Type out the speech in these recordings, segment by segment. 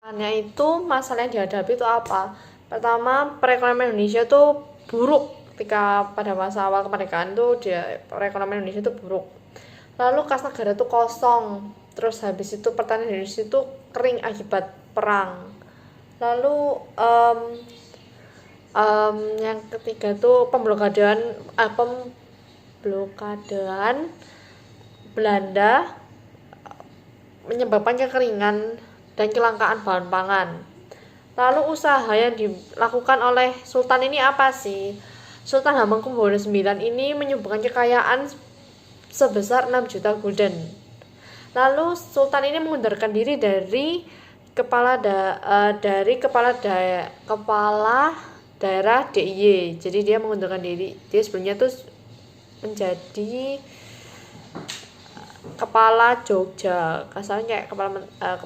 Hanya itu masalah yang dihadapi itu apa? Pertama, perekonomian Indonesia tuh buruk ketika pada masa awal kemerdekaan tuh perekonomian Indonesia tuh buruk. Lalu kas negara tuh kosong. Terus habis itu pertanian Indonesia tuh kering akibat perang. Lalu yang ketiga tuh pemblokadean Belanda menyebabkan kekeringan dan kelangkaan bahan pangan. Lalu usaha yang dilakukan oleh Sultan ini apa sih? Sultan Hamengkubuwono IX ini menyumbangkan kekayaan sebesar 6 juta gulden. Lalu Sultan ini mengundurkan diri dari kepala daerah DIY. Jadi dia mengundurkan diri. Dia sebelumnya tuh menjadi kepala Jogja, kasarnya kayak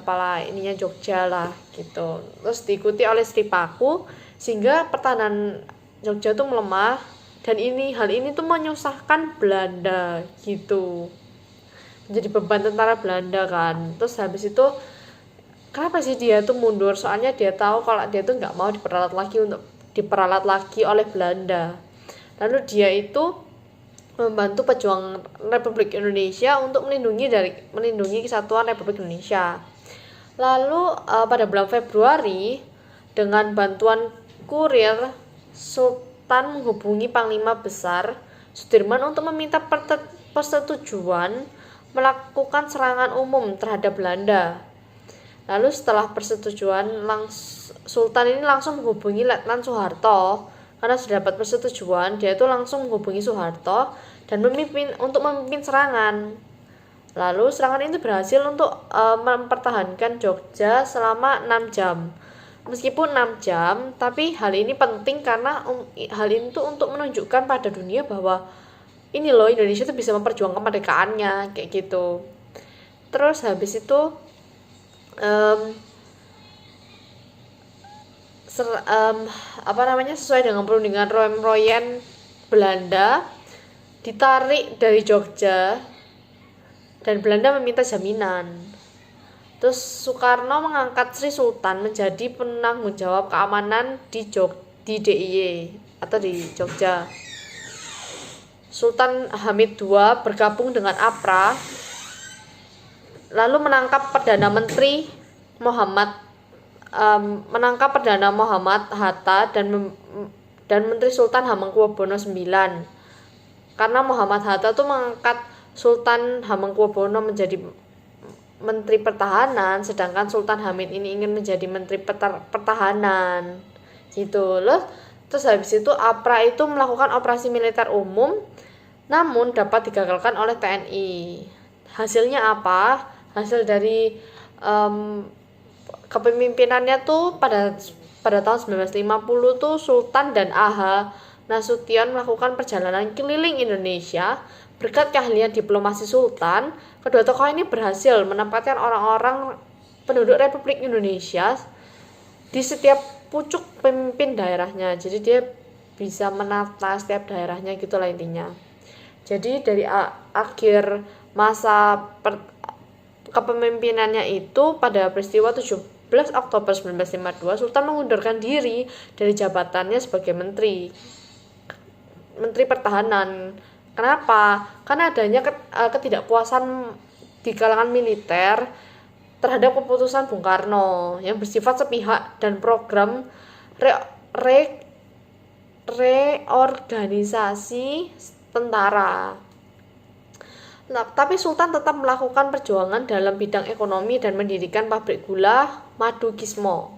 kepala ininya Jogja lah gitu. Terus diikuti oleh Sri Paku sehingga pertahanan Jogja tuh melemah, dan hal ini tuh menyusahkan Belanda gitu, menjadi beban tentara Belanda kan. Terus habis itu kenapa sih dia tuh mundur? Soalnya dia tahu kalau dia tuh nggak mau diperalat lagi oleh Belanda. Lalu dia itu membantu pejuang Republik Indonesia untuk melindungi kesatuan Republik Indonesia. Lalu pada bulan Februari dengan bantuan kurir, Sultan menghubungi Panglima Besar Sudirman untuk meminta persetujuan melakukan serangan umum terhadap Belanda. Lalu setelah persetujuan, Sultan ini langsung menghubungi Letnan Soeharto. Karena sudah dapat persetujuan, dia itu langsung menghubungi Soeharto dan memimpin serangan. Lalu serangan itu berhasil untuk mempertahankan Jogja selama 6 jam. Meskipun 6 jam, tapi hal ini penting karena hal ini tuh untuk menunjukkan pada dunia bahwa ini loh, Indonesia tuh bisa memperjuangkan kemerdekaannya kayak gitu. Terus habis itu sesuai dengan perundingan Royen Belanda ditarik dari Jogja dan Belanda meminta jaminan. Terus Soekarno mengangkat Sri Sultan menjadi penanggung jawab keamanan di DIY atau di Jogja. Sultan Hamid II bergabung dengan APRA lalu menangkap Perdana Muhammad Hatta dan Menteri Sultan Hamengkubuwono IX. Karena Muhammad Hatta tuh mengangkat Sultan Hamengkubuwono menjadi Menteri Pertahanan, sedangkan Sultan Hamid ini ingin menjadi Menteri Pertahanan gitu loh. Terus habis itu APRA itu melakukan operasi militer umum, namun dapat digagalkan oleh TNI. Hasilnya apa? Hasil dari kepemimpinannya tuh pada tahun 1950 tuh Sultan dan A.H. Nasution melakukan perjalanan keliling Indonesia. Berkat keahlian diplomasi Sultan, kedua tokoh ini berhasil menempatkan orang-orang penduduk Republik Indonesia di setiap pucuk pemimpin daerahnya. Jadi dia bisa menata setiap daerahnya gitulah intinya. Jadi dari akhir masa kepemimpinannya itu pada peristiwa 17 Oktober 1952 Sultan mengundurkan diri dari jabatannya sebagai Menteri Pertahanan. Kenapa? Karena adanya ketidakpuasan di kalangan militer terhadap keputusan Bung Karno yang bersifat sepihak dan program reorganisasi tentara. Nah, tapi Sultan tetap melakukan perjuangan dalam bidang ekonomi dan mendirikan pabrik gula Madu Kismo.